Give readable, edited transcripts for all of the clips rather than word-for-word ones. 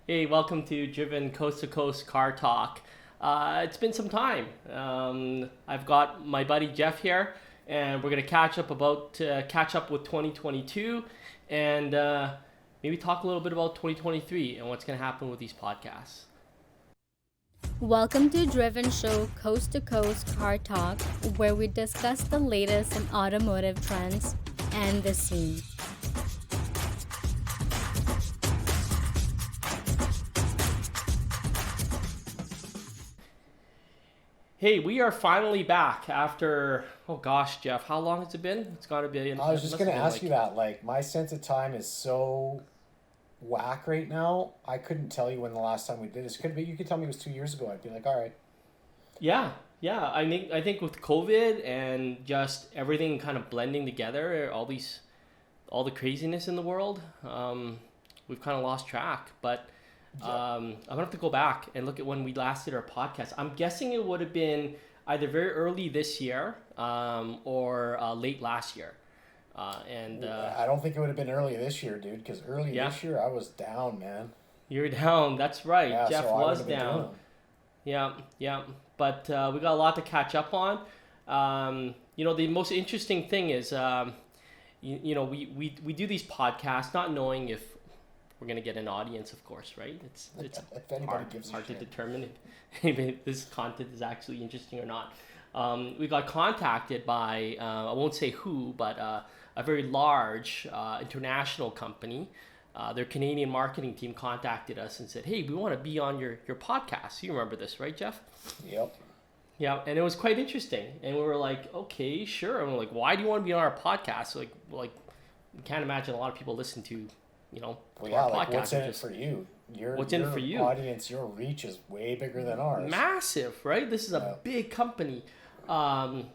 Hey, welcome to Driven Coast to Coast Car Talk. It's been some time. I've got my buddy Jeff here, and we're gonna catch up with 2022, and maybe talk a little bit about 2023 and what's gonna happen with these podcasts. Welcome to Driven Show Coast to Coast Car Talk, where we discuss the latest in automotive trends and the scene. Hey, we are finally back after oh gosh, Jeff, how long has it been? It's gotta be. It I was just must have gonna been ask like you that. Like, my sense of time is so whack right now. I couldn't tell you when the last time we did this. Could be you could tell me it was 2 years ago. I'd be like, all right. yeah, yeah. I think with COVID and just everything kind of blending together, all the craziness in the world, we've kind of lost track. But Yeah. I'm gonna have to go back and look at when we last did our podcast. I'm guessing it would have been either very early this year, or late last year. And I don't think it would have been early this year, dude. Because early yeah, this year I was down, man. you're down. That's right. Yeah, Jeff so I would was have been doing down. Yeah, yeah. But we got a lot to catch up on. The most interesting thing is, we do these podcasts not knowing if we're gonna get an audience, of course, right? It's it. If anybody hard gives a hard to shit. determine if this content is actually interesting or not. We got contacted by I won't say who, but a very large international company. Their Canadian marketing team contacted us and said, "Hey, we want to be on your podcast." You remember this, right, Jeff? Yep. Yeah, and it was quite interesting. And we were like, "Okay, sure." And we're like, "Why do you want to be on our podcast?" Like we can't imagine a lot of people listen Well, to yeah. our Like, podcast. what's in Or it just for you? what's in it for you? Audience, your reach is way bigger than ours. Massive, right? This is a Yeah. big company. Um,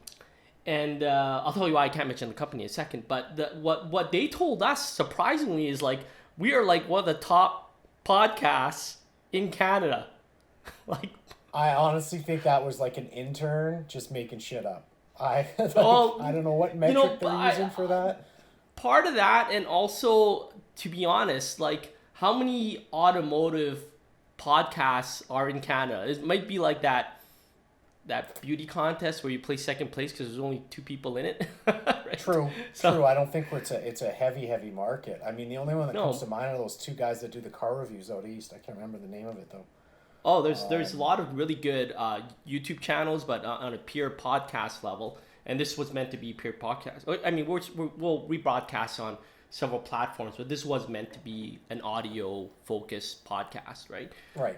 and I'll tell you why I can't mention the company in a second. But what they told us surprisingly is like we are like one of the top podcasts in Canada. like, I honestly think that was like an intern just making shit up. I like, well, I don't know what you know, metric they're using for that. part of that, and also to be honest, like how many automotive podcasts are in Canada? It might be like that beauty contest where you play second place because there's only two people in it, right? True, So true. I don't think it's a heavy market. I mean, the only one that comes to no. mind are those two guys that do the car reviews out east. I can't remember the name of it though. Oh, there's a lot of really good YouTube channels, but on a pure podcast level. And this was meant to be pure podcast. I mean, we'll rebroadcast on several platforms, but this was meant to be an audio focused podcast, right? Right.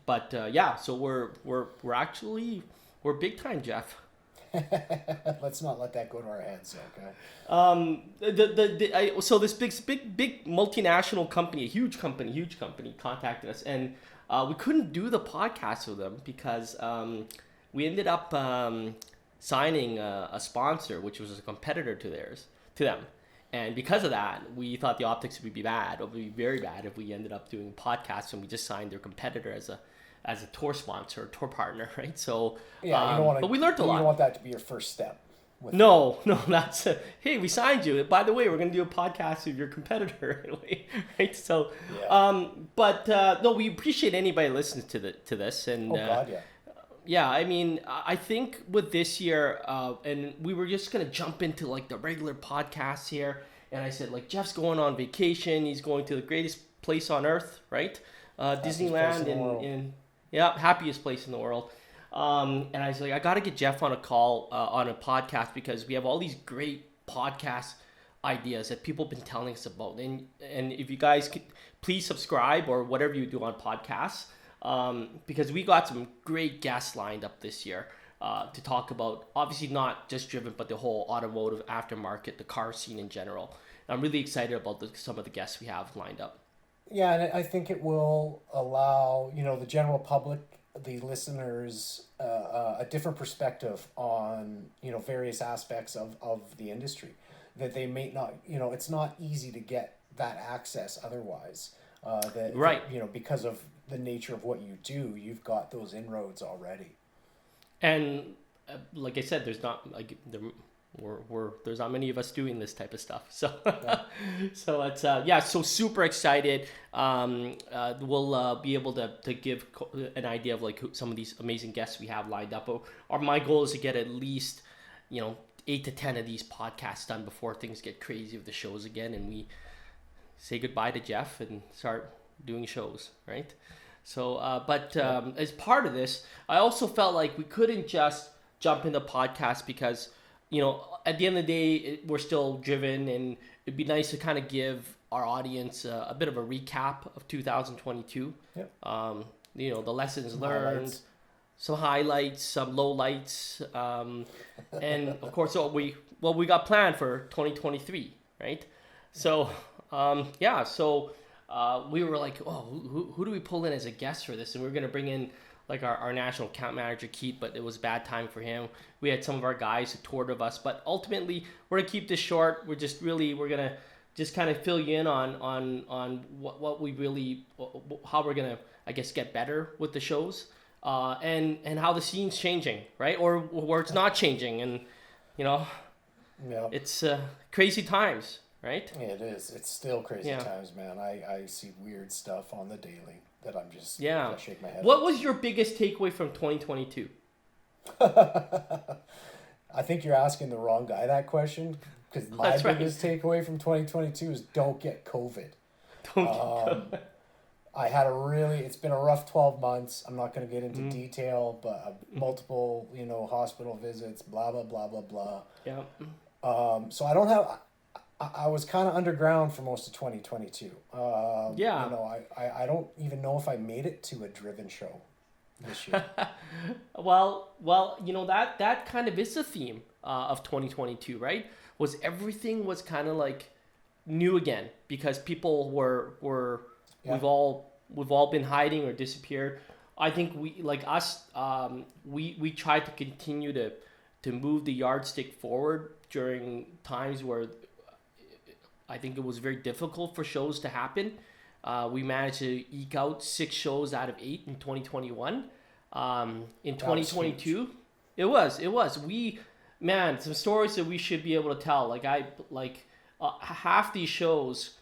But yeah, so we're actually we're big time, Jeff. Let's not let that go to our heads, okay? So this big multinational company, a huge company, contacted us, and we couldn't do the podcast with them because we ended up signing a sponsor, which was a competitor to them, and because of that, we thought the optics would be bad. It would be very bad if we ended up doing podcasts and we just signed their competitor as a tour sponsor, or tour partner, right? So, Yeah, you don't want to. but we learned a You don't lot. want that to be your first step. With No, no, that's hey, we signed you. By the way, we're gonna do a podcast with your competitor, right? So, Yeah. but no, we appreciate anybody listening to this, and Oh God, yeah. yeah, I mean, I think with this year, and we were just gonna jump into like the regular podcasts here, and I said like Jeff's going on vacation. He's going to the greatest place on earth, right? Happiest place Disneyland in the world. in yeah, happiest place in the world. And I was like, I got to get Jeff on a call on a podcast because we have all these great podcast ideas that people have been telling us about. And if you guys could please subscribe or whatever you do on podcasts, because we got some great guests lined up this year to talk about, obviously not just driven, but the whole automotive aftermarket, the car scene in general. I'm really excited about some of the guests we have lined up. Yeah, and I think it will allow the general public, the listeners, a different perspective on various aspects of the industry that they may not. It's not easy to get that access otherwise. Right. Because of the nature of what you do, you've got those inroads already. And like I said, there's not like we're there's not many of us doing this type of stuff. So so it's so super excited. We'll be able to give an idea of like some of these amazing guests we have lined up. My goal is to get at least 8 to 10 of these podcasts done before things get crazy with the shows again, and we say goodbye to Jeff and start doing shows, right? So as part of this, I also felt like we couldn't just jump into podcasts because at the end of the day, we're still driven, and it'd be nice to kind of give our audience a bit of a recap of 2022. Yep. The lessons learned, Highlights. some highlights, some lowlights, and of course what we got planned for 2023, right? So we were like, oh, who do we pull in as a guest for this? And we were gonna bring in like our national account manager Keith, but it was a bad time for him. We had some of our guys who toured with us, but ultimately we're gonna keep this short. We're gonna just kind of fill you in on what we really, how we're gonna, I guess, get better with the shows, and how the scene's changing, right? Or where it's not changing, and it's crazy times, right? Yeah, it is. It's still crazy Yeah. times, man. I see weird stuff on the daily that I'm just Yeah. I shake my head. What was your biggest takeaway from 2022? I think you're asking the wrong guy that question, because my That's right. biggest takeaway from 2022 is don't get COVID. Don't get It's been a rough 12 months. I'm not going to get into Mm-hmm. detail, but multiple, hospital visits, blah, blah, blah, blah, blah. yeah. So I was kind of underground for most of 2022. Yeah. I don't even know if I made it to a driven show this year. Well, that kind of is the theme of 2022, right? Everything was kind of like new again because people were Yeah. we've all been hiding or disappeared. I think we we tried to continue to move the yardstick forward during times where I think it was very difficult for shows to happen. We managed to eke out 6 shows out of 8 in 2021. In 2022, it was some stories that we should be able to tell. Half these shows,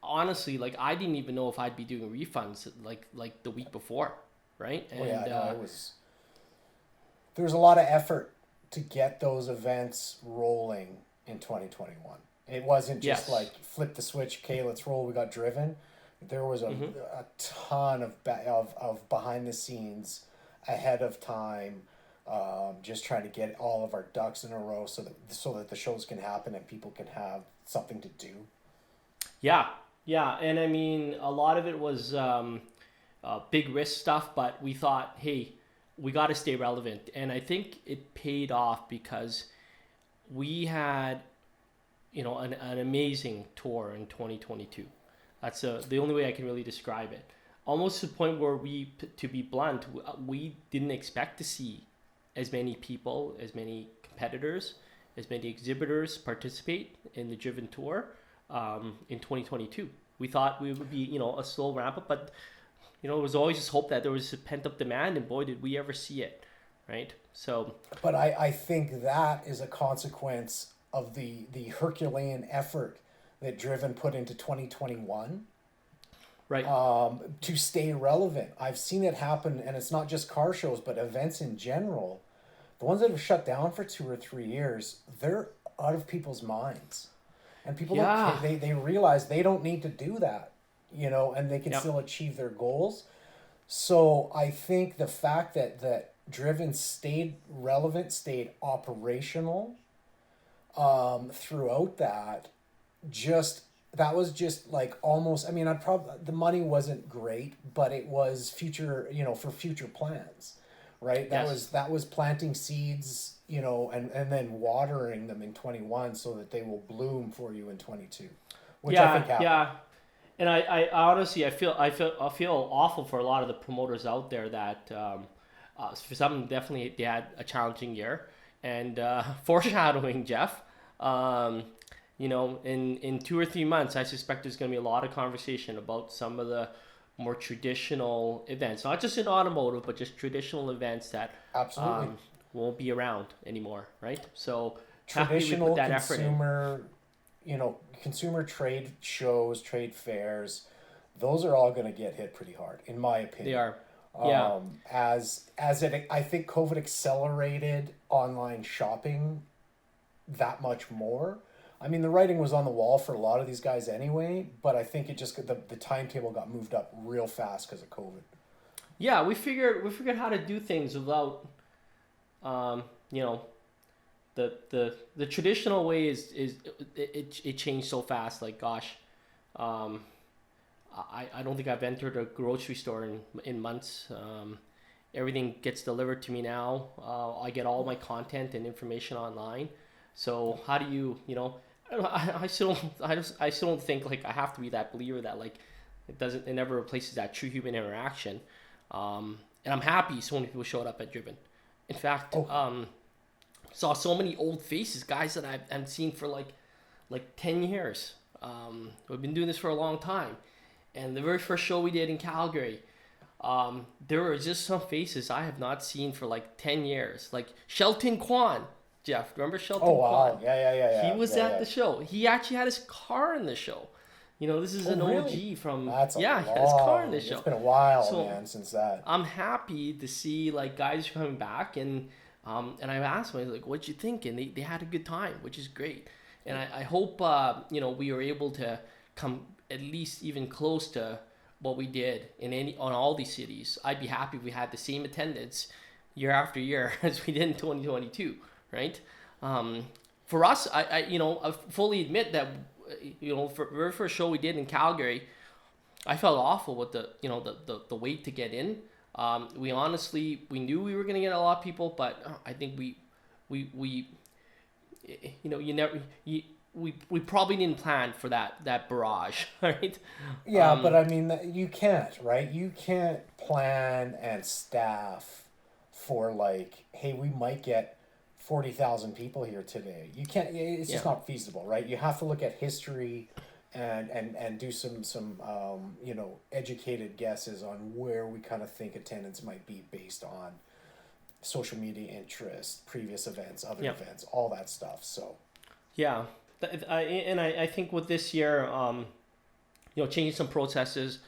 honestly, I didn't even know if I'd be doing refunds like the week before, right? And it was. There was a lot of effort to get those events rolling in 2021. It wasn't just Yes. like flip the switch, okay, let's roll. We got driven. There was a ton of behind the scenes, ahead of time, just trying to get all of our ducks in a row so that the shows can happen and people can have something to do. Yeah, and I mean, a lot of it was big risk stuff, but we thought, hey, we got to stay relevant, and I think it paid off because we had, an amazing tour in 2022. That's the only way I can really describe it. Almost to the point where to be blunt, we didn't expect to see as many people, as many competitors, as many exhibitors participate in the Driven Tour in 2022. We thought we would be, a slow ramp up, but, it was always this hope that there was a pent up demand, and boy, did we ever see it, right? So. But I think that is a consequence of the Herculean effort that Driven put into 2021. Right. To stay relevant. I've seen it happen, and it's not just car shows, but events in general. The ones that have shut down for 2 or 3 years, they're out of people's minds. And people they realize they don't need to do that, and they can still achieve their goals. So I think the fact that Driven stayed relevant, stayed operational throughout that, was just like almost, I mean, the money wasn't great, but it was future, for future plans, right? That was planting seeds, and then watering them in 21 so that they will bloom for you in 22, which I think happened. Yeah. And I honestly, I feel awful for a lot of the promoters out there that, for some, definitely they had a challenging year, and foreshadowing, Jeff, in 2 or 3 months, I suspect there's going to be a lot of conversation about some of the more traditional events, not just in automotive, but just traditional events that Absolutely won't be around anymore, right? So happy we traditional put that effort in. consumer trade shows, trade fairs, those are all going to get hit pretty hard, in my They opinion. are. Yeah. I think COVID accelerated online shopping that much more. I mean, the writing was on the wall for a lot of these guys anyway, but I think it just the timetable got moved up real fast because of COVID. Yeah, we figured how to do things without, you know, the traditional way it changed so fast. Like gosh, um, I don't think I've entered a grocery store in months. Everything gets delivered to me now. I get all my content and information online. So how do I still don't, I still don't think like I have to be that believer that like it never replaces that true human interaction. And I'm happy so many people showed up at Driven. In fact, saw so many old faces, guys that I've seen for like 10 years. We've been doing this for a long time. And the very first show we did in Calgary, there were just some faces I have not seen for like 10 years. Like Shelton Kwan, Jeff. Remember Shelton Oh wow! Kwan? Yeah. He was at the show. He actually had his car in the show. This is an really? OG from That's he had his car in the show. It's been a while, So, man, since that. I'm happy to see like guys coming back and I asked them, I was like, what'd you think? And they had a good time, which is great. And I hope we were able to come at least even close to what we did on all these cities. I'd be happy if we had the same attendance year after year as we did in 2022, right? For us, I fully admit that for the very first show we did in Calgary, I felt awful with the wait to get in. We knew we were gonna get a lot of people, but I think we probably didn't plan for that barrage, right? Yeah, but I mean, you can't, right? You can't plan and staff for like, hey, we might get 40,000 people here today. You can't. It's just not feasible, right? You have to look at history, and do some educated guesses on where we kind of think attendance might be based on social media interest, previous events, other events, all that stuff. So. Yeah, I think with this year, changing some processes,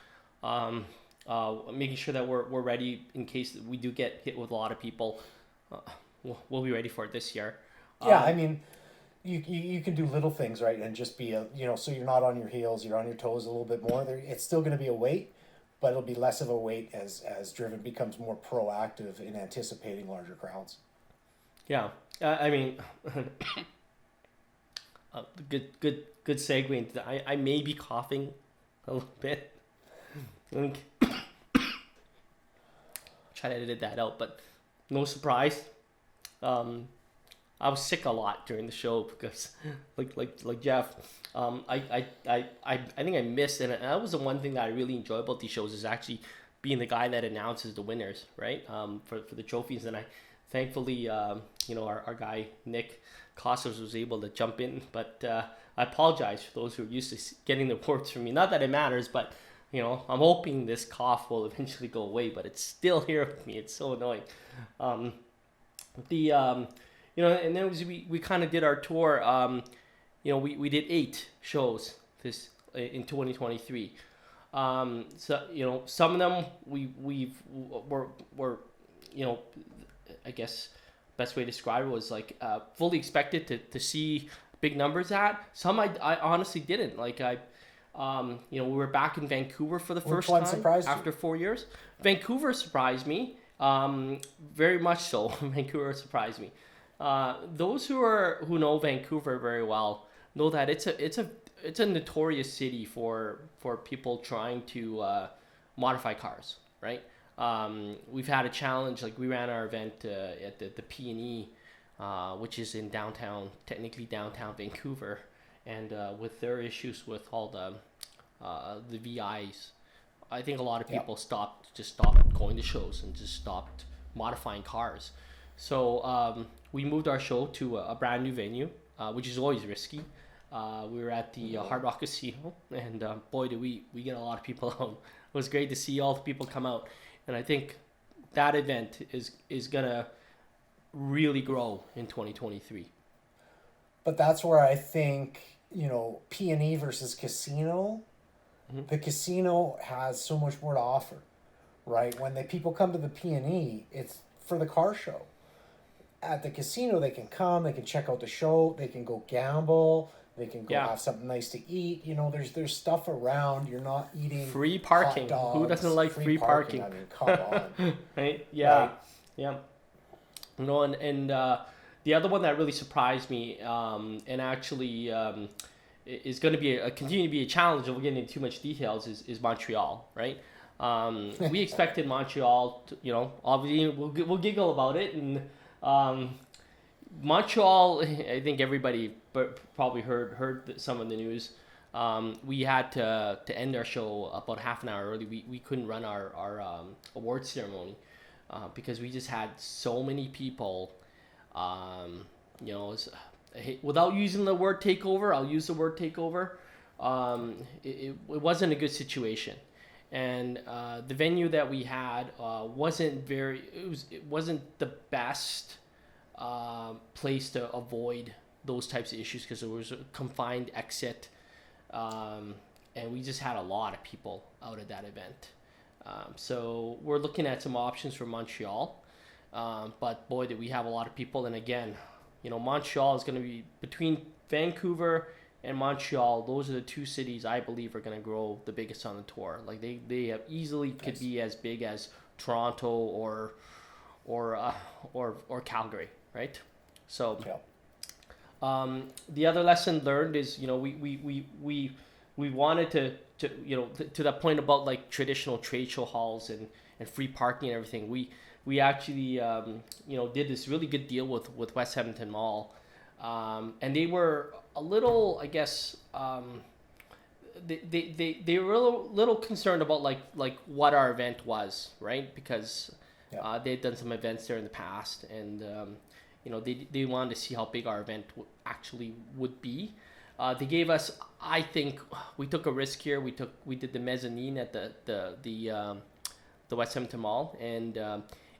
making sure that we're ready in case we do get hit with a lot of people. We'll be ready for it this year. Yeah, I mean, you can do little things, right, and just be so you're not on your heels, you're on your toes a little bit more. It's still going to be a wait, but it'll be less of a wait as Driven becomes more proactive in anticipating larger crowds. Yeah, I mean, good segue into that. I may be coughing a little bit. Try to edit that out, but no surprise. I was sick a lot during the show because, like Jeff, I think I missed, and that was the one thing that I really enjoy about these shows is actually being the guy that announces the winners, right? For the trophies, and I thankfully, our guy Nick Costas was able to jump in, but I apologize for those who are used to getting the awards from me. Not that it matters, but I'm hoping this cough will eventually go away, but it's still here with me. It's so annoying. And then we kind of did our tour. We did 8 shows in 2023. So some of them were I guess best way to describe it was like fully expected to see big numbers at. Some I honestly didn't. Like we were back in Vancouver for the first time after 4 years. Vancouver surprised me. Very much so. Vancouver surprised me. Those who know Vancouver very well know that it's a notorious city for people trying to modify cars, right? We've had a challenge, like we ran our event at the P&E, which is in technically downtown Vancouver, and with their issues with all the VIs, I think a lot of people stopped going to shows and just stopped modifying cars. So we moved our show to a brand new venue, which is always risky. We were at the Hard Rock Casino, and boy, did we get a lot of people out. It was great to see all the people come out, and I think that event is gonna really grow in 2023. but that's where I think, P&E versus casino, the casino has so much more to offer, right? When the people come to the P&E, it's for the car show. At the casino, they can come, they can check out the show, they can go gamble, they can go have something nice to eat. There's stuff around. You're not eating free parking. Hot dogs, Who doesn't like free parking? I mean, come on. Right? Yeah. Right? Yeah. And the other one that really surprised me, and actually is going to be continue to be a challenge, and we'll get into too much details, is Montreal, right? We expected Montreal to, obviously we'll giggle about it, and Montreal, I think everybody probably heard some of the news. We had to end our show about half an hour early. We couldn't run our awards ceremony because we just had so many people. Without using the word takeover, I'll use the word takeover. It wasn't a good situation, and the venue that we had wasn't it wasn't the best place to avoid those types of issues because it was a confined exit, and we just had a lot of people out at that event. So we're looking at some options for Montreal, but boy, did we have a lot of people. And again, Montreal is going to be between Vancouver and Montreal. Those are the two cities I believe are going to grow the biggest on the tour. Like they have easily could be as big as Toronto or Calgary, right? So the other lesson learned is we wanted to that point about like traditional trade show halls and free parking and everything. We actually did this really good deal with West Edmonton Mall, and they were a little, I guess, they were a little concerned about like what our event was, right? Because they had done some events there in the past, and they wanted to see how big our event actually would be. They gave us, I think, we took a risk here. We did the mezzanine at the West Edmonton Mall, and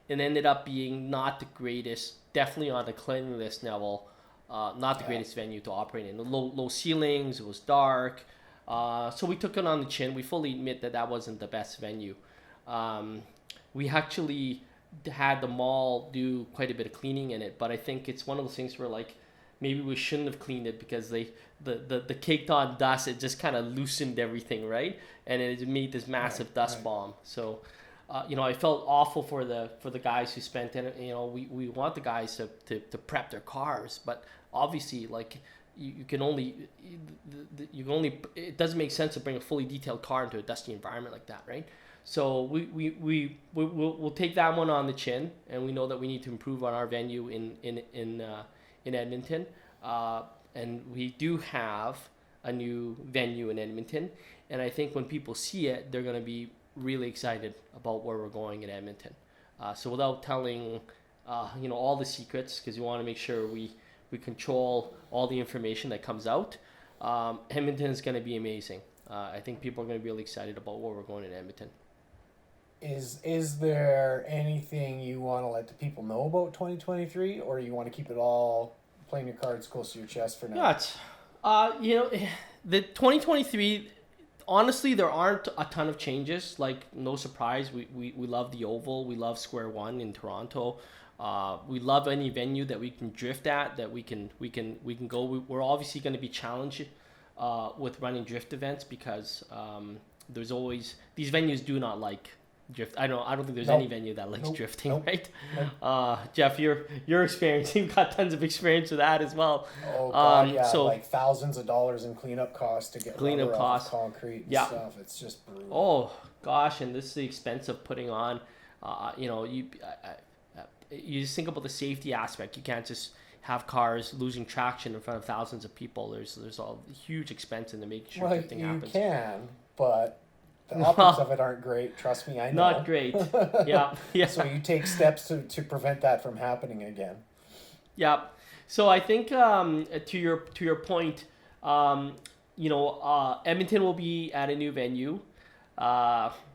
it ended up being not the greatest, definitely on the cleanliness level, not the greatest venue to operate in. The low ceilings, it was dark, so we took it on the chin. We fully admit that wasn't the best venue. We actually had the mall do quite a bit of cleaning in it, but I think it's one of those things where like maybe we shouldn't have cleaned it because the caked on dust, it just kind of loosened everything, right? And it made this massive dust bomb. So I felt awful for the guys who spent it. We want the guys to prep their cars, but obviously like you can only it doesn't make sense to bring a fully detailed car into a dusty environment like that, right? So we'll take that one on the chin, and we know that we need to improve on our venue in Edmonton, and we do have a new venue in Edmonton, and I think when people see it, they're going to be really excited about where we're going in Edmonton. So without telling all the secrets, because we want to make sure we control all the information that comes out, Edmonton is going to be amazing. I think people are going to be really excited about where we're going in Edmonton. Is there anything you want to let the people know about 2023, or you want to keep it all playing your cards close to your chest for now? Yeah, the 2023, honestly, there aren't a ton of changes. Like, no surprise, we love the Oval, we love Square One in Toronto. We love any venue that we can drift at, that we can go. We're obviously going to be challenged with running drift events because there's always, these venues do not like drift. I don't think there's any venue that likes drifting, right? Jeff, your experience, you've got tons of experience with that as well. Oh God, yeah, so like thousands of dollars in cleanup costs to get rubber off of concrete and stuff. It's just brutal. Oh gosh, and this is the expense of putting on. You just think about the safety aspect. You can't just have cars losing traction in front of thousands of people. There's a huge expense in making sure drifting happens. You can, but the optics of it aren't great. Your me, I know. Not great. Yeah. So you take steps to prevent that from happening again. Yeah. So I think to your point, Edmonton will be at a new venue.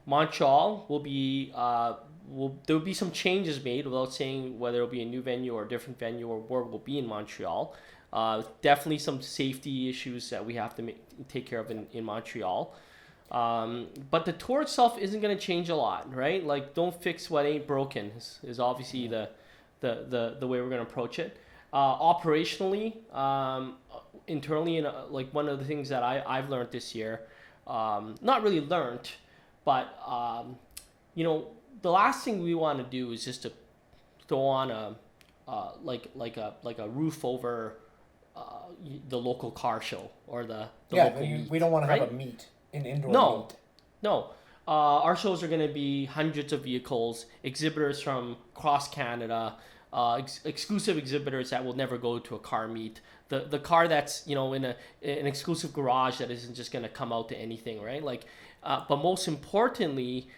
Montreal will be there will be some changes made without saying whether it'll be a new venue or a different venue or where we'll be in Montreal. Definitely some safety issues that we have to take care of in Montreal. But the tour itself isn't going to change a lot, right? Like, don't fix what ain't broken is obviously the way we're going to approach it. Operationally, internally, and like one of the things that I've learned this year, not really learned, but the last thing we want to do is just to throw on a like a roof over the local car show or the local meet, we don't want to right? have a meet, an indoor meet. No. Our shows are going to be hundreds of vehicles, exhibitors from across Canada, exclusive exhibitors that will never go to a car meet. The car that's in an exclusive garage that isn't just going to come out to anything, right? Like, but most importantly,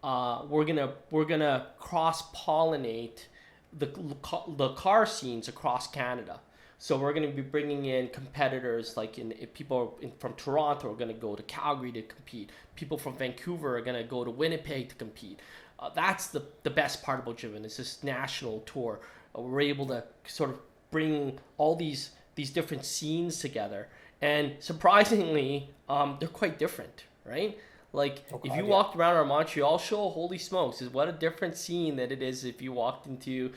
we're gonna cross pollinate the car scenes across Canada. So we're going to be bringing in competitors like from Toronto are going to go to Calgary to compete. People from Vancouver are going to go to Winnipeg to compete. That's the best part about Driven is this national tour. We're able to sort of bring all these different scenes together. And surprisingly, they're quite different, right? Like, if you walked around our Montreal show, holy smokes, what a different scene that it is if you walked into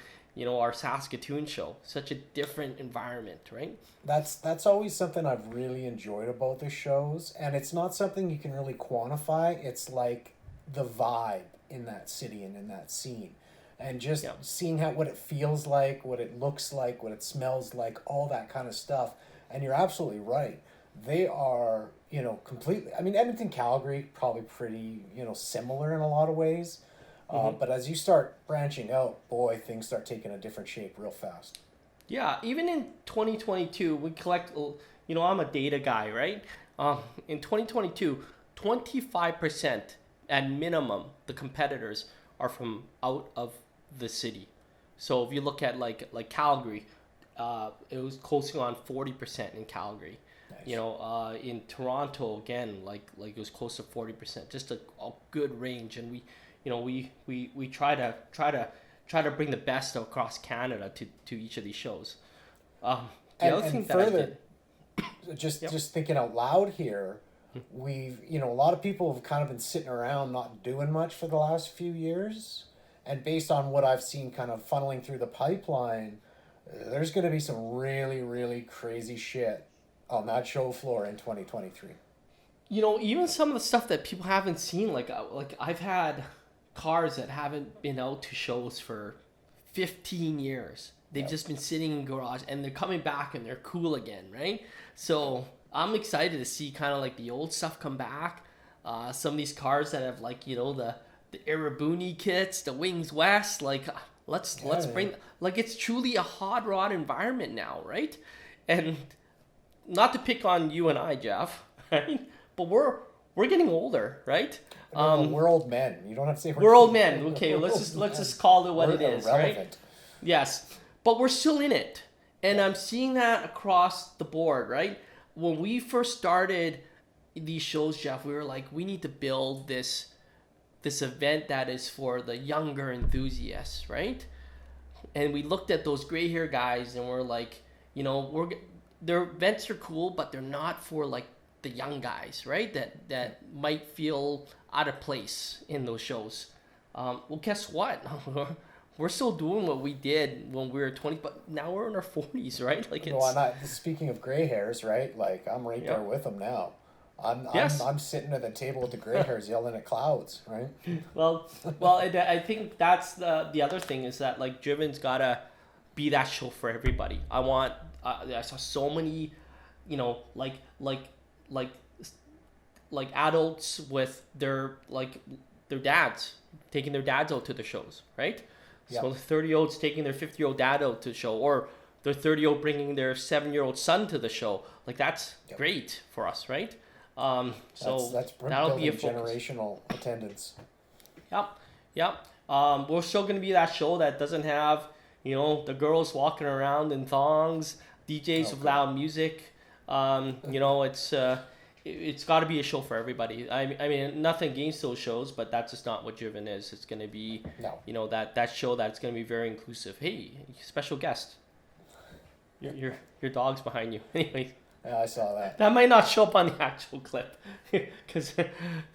our Saskatoon show. Such a different environment, right? That's always something I've really enjoyed about the shows, and it's not something you can really quantify. It's like the vibe in that city and in that scene, and just seeing what it feels like, what it looks like, what it smells like, all that kind of stuff. And you're absolutely right. They are, completely. I mean, Edmonton, Calgary, probably pretty, similar in a lot of ways. But as you start branching out, boy, things start taking a different shape real fast. Yeah, even in 2022, we collect, I'm a data guy, right? In 2022, 25% at minimum, the competitors are from out of the city. So if you look at like Calgary, it was closing on 40% in Calgary. Nice. In Toronto, again, like it was close to 40%, just a good range. And we try to bring the best across Canada to each of these shows. Just thinking out loud here, we've a lot of people have kind of been sitting around not doing much for the last few years, and based on what I've seen kind of funneling through the pipeline, there's going to be some really, really crazy shit on that show floor in 2023. Even some of the stuff that people haven't seen, like I've had cars that haven't been out to shows for 15 years. They've just been sitting in garage, and they're coming back and they're cool again, right? So I'm excited to see kind of like the old stuff come back. Some of these cars that have the Irabuni kits, the Wings West, let's bring, it's truly a hot rod environment now, right? And not to pick on you and I, Jeff, right? But we're getting older, right? We're old men. You don't have to say we're old men. Okay, let's just call it what it is, right? Yes, but we're still in it, and I'm seeing that across the board, right? When we first started these shows, Jeff, we were like, we need to build this event that is for the younger enthusiasts, right? And we looked at those gray hair guys, and we're like, their events are cool, but they're not for like the young guys, right? That might feel out of place in those shows. Well, guess what? We're still doing what we did when we were 20, but now we're in our 40s, right? Like, it's... Speaking of gray hairs, right? Like, I'm right there with them now. I'm sitting at the table with the gray hairs yelling at clouds, right? Well, I think that's the other thing is that like Driven's gotta be that show for everybody. I saw so many, like adults with their dads, taking their dads out to the shows, right? Yep. So the 30-year-olds taking their 50-year-old dad out to the show, or their 30-year-old bringing their 7-year-old son to the show. Like, that's great for us, right? So that'll be a generational attendance. Yep. We're still going to be that show that doesn't have, the girls walking around in thongs, DJs with loud music. It's got to be a show for everybody. I mean, nothing against those shows, but that's just not what Driven is. It's going to be, that show that's going to be very inclusive. Hey, special guest. Your dog's behind you. Anyways, Yeah, I saw that. that might not show up on the actual clip because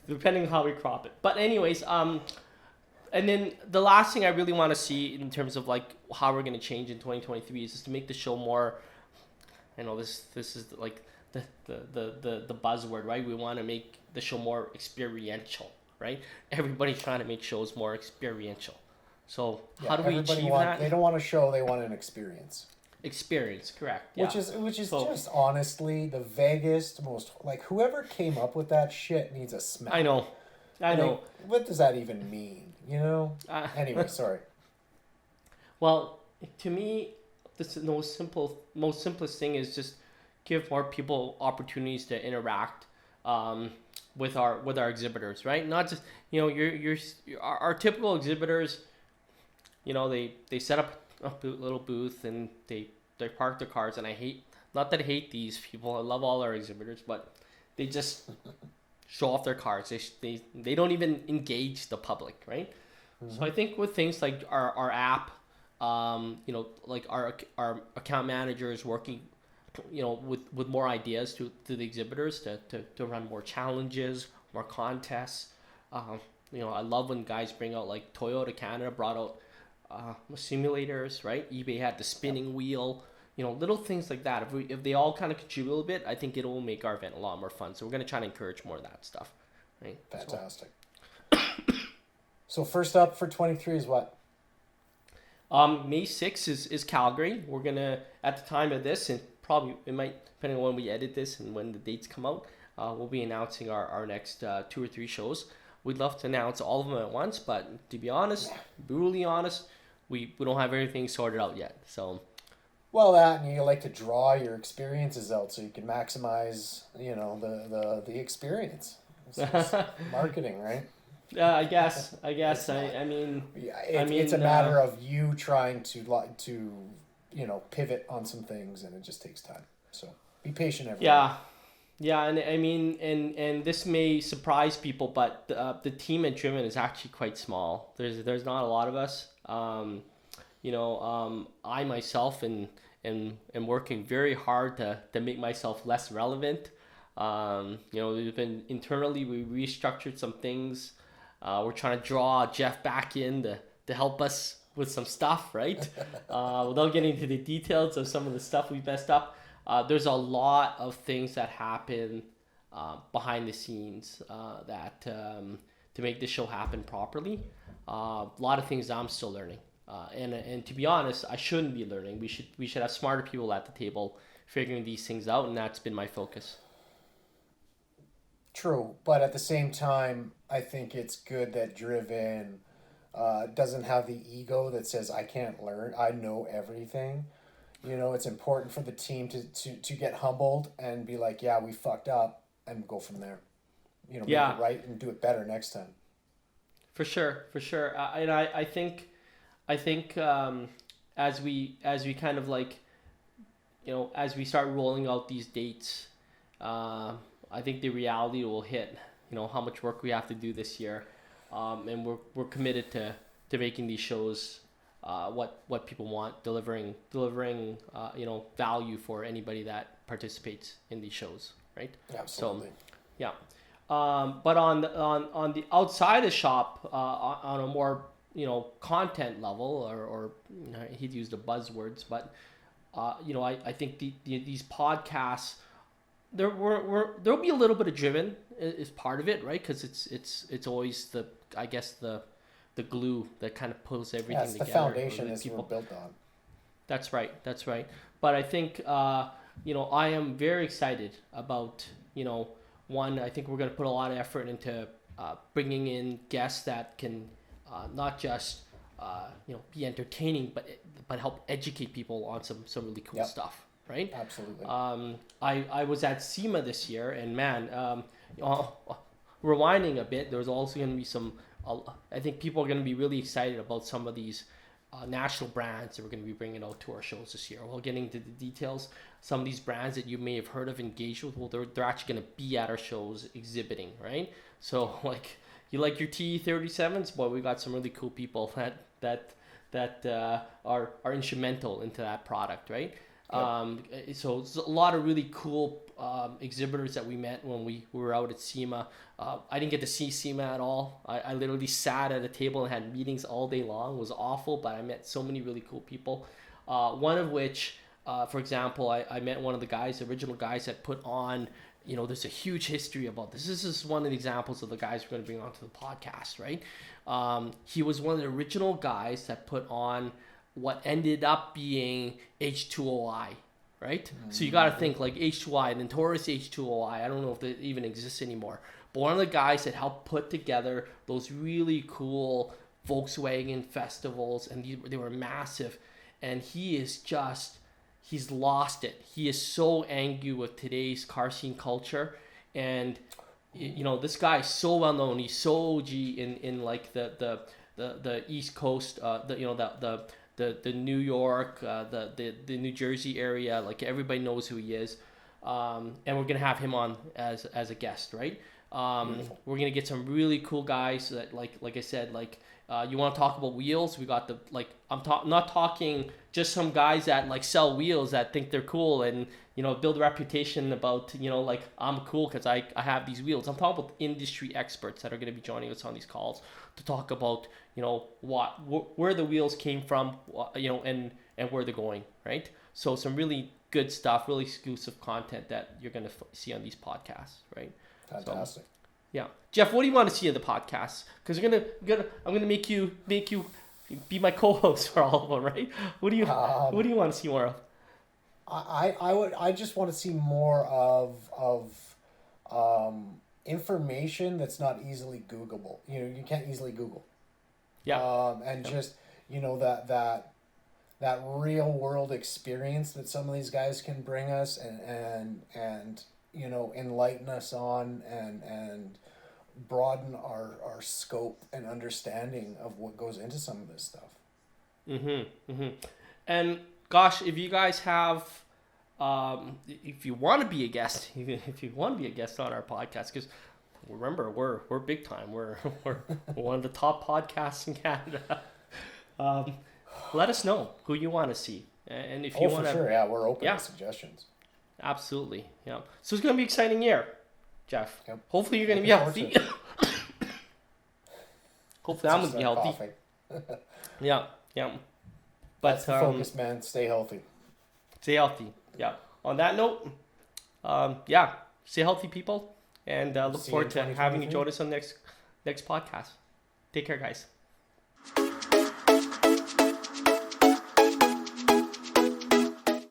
depending on how we crop it. But anyways, and then the last thing I really want to see in terms of like how we're going to change in 2023 is just to make the show more. I know this is like the buzzword, right? We want to make the show more experiential, right? Everybody's trying to make shows more experiential. So how do we achieve that? They don't want a show; they want an experience. Experience, correct? Yeah. Which is So- just honestly the vaguest, most like whoever came up with that shit needs a smack. I know. Like, what does that even mean? You know. Anyway, sorry. Well, to me, the most simplest thing is just give more people opportunities to interact with our exhibitors, right? Not just our typical exhibitors. They set up a little booth and they park their cars, and not that I hate these people. I love all our exhibitors, but they just show off their cars. They don't even engage the public, right? Mm-hmm. So I think with things like our app, like our account managers working, with more ideas to the exhibitors to run more challenges, more contests. I love when guys bring out, like Toyota Canada brought out simulators, right? eBay had the spinning wheel, little things like that. If they all kind of contribute a little bit, I think it will make our event a lot more fun. So we're going to try to encourage more of that stuff, right? Fantastic. So first up for 23 is what? May 6th is Calgary. We're going to, at the time of this, and probably it might, depending on when we edit this and when the dates come out, we'll be announcing our next 2 or 3 shows. We'd love to announce all of them at once, but to be honest, brutally honest, we don't have everything sorted out yet. So, well, that, and you like to draw your experiences out so you can maximize, the experience. It's marketing, right? I guess. I mean, it's a matter of you trying to pivot on some things, and it just takes time. So be patient, everyone. Yeah, and I mean, and this may surprise people, but the team at Driven is actually quite small. There's not a lot of us. I myself am working very hard to make myself less relevant. We've been internally, we restructured some things. We're trying to draw Jeff back in to help us with some stuff, right? Without getting into the details of some of the stuff we messed up. There's a lot of things that happen behind the scenes that to make this show happen properly. A lot of things I'm still learning, and to be honest, I shouldn't be learning. We should have smarter people at the table figuring these things out, and that's been my focus. True, but at the same time, I think it's good that Driven doesn't have the ego that says I can't learn, I know everything. It's important for the team to get humbled and be like, yeah, we fucked up, and go from there. Make it right and do it better next time. For sure. And I think as we kind of like, as we start rolling out these dates, I think the reality will hit, how much work we have to do this year. And we're committed to making these shows what people want, delivering value for anybody that participates in these shows, right? Absolutely. So, yeah. But on the outside the shop, on a more content level, or he'd use the buzzwords, but I think these podcasts, there'll be a little bit of Driven is part of it, right? Because it's always the glue that kind of pulls everything together. The foundation is we're built on. That's right. But I think I am very excited about one. I think we're going to put a lot of effort into bringing in guests that can not just be entertaining, but help educate people on some really cool stuff. Right? Absolutely. I was at SEMA this year, and man, rewinding a bit, there's also going to be some. I think people are going to be really excited about some of these national brands that we're going to be bringing out to our shows this year. We'll get into the details. Some of these brands that you may have heard of, engaged with, well, they're actually going to be at our shows exhibiting, right? So, like, you like your TE37s? Boy, we got some really cool people that are instrumental into that product, right? So it's a lot of really cool exhibitors that we met when we were out at SEMA. I didn't get to see SEMA at all. I literally sat at a table and had meetings all day long. It was awful, but I met so many really cool people. One of which, for example, I met one of the guys, the original guys that put on, there's a huge history about this. This is one of the examples of the guys we're going to bring onto the podcast, right? He was one of the original guys that put on what ended up being H2OI, right? Mm-hmm. So you got to think like H2I, the notorious H2OI. I don't know if it even exists anymore. But one of the guys that helped put together those really cool Volkswagen festivals, and they were massive. And he's lost it. He is so angry with today's car scene culture. And, this guy is so well known. He's so OG in like the East Coast, the New York, the New Jersey area. Like everybody knows who he is. And we're going to have him on as a guest, right? We're going to get some really cool guys that like I said, you want to talk about wheels? We got not talking just some guys that like sell wheels that think they're cool and, build a reputation about, I'm cool because I have these wheels. I'm talking about industry experts that are going to be joining us on these calls to talk about, where the wheels came from, and where they're going, right? So some really good stuff, really exclusive content that you're going to see on these podcasts, right? Fantastic. So, yeah, Jeff, what do you want to see in the podcast? Because I'm gonna make you be my co-host for all of them, right? What do you want to see more of? I just want to see more of information that's not easily Googleable. You can't easily Google. Yeah. Just that real world experience that some of these guys can bring us and enlighten us on and broaden our scope and understanding of what goes into some of this stuff. And gosh, if you guys have, if you want to be a guest, if you want to be a guest on our podcast, because remember we're big time. We're one of the top podcasts in Canada. Let us know who you want to see, and if you want to, for sure, yeah, we're open to suggestions. Absolutely, yeah. So it's going to be an exciting year, Jeff. Yep. Hopefully you're going to be healthy. Hopefully I'm going to be healthy. Yeah. But that's the focus, man. Stay healthy. Stay healthy. Yeah. On that note, stay healthy, people, and look forward to having you join us on the next podcast. Take care, guys.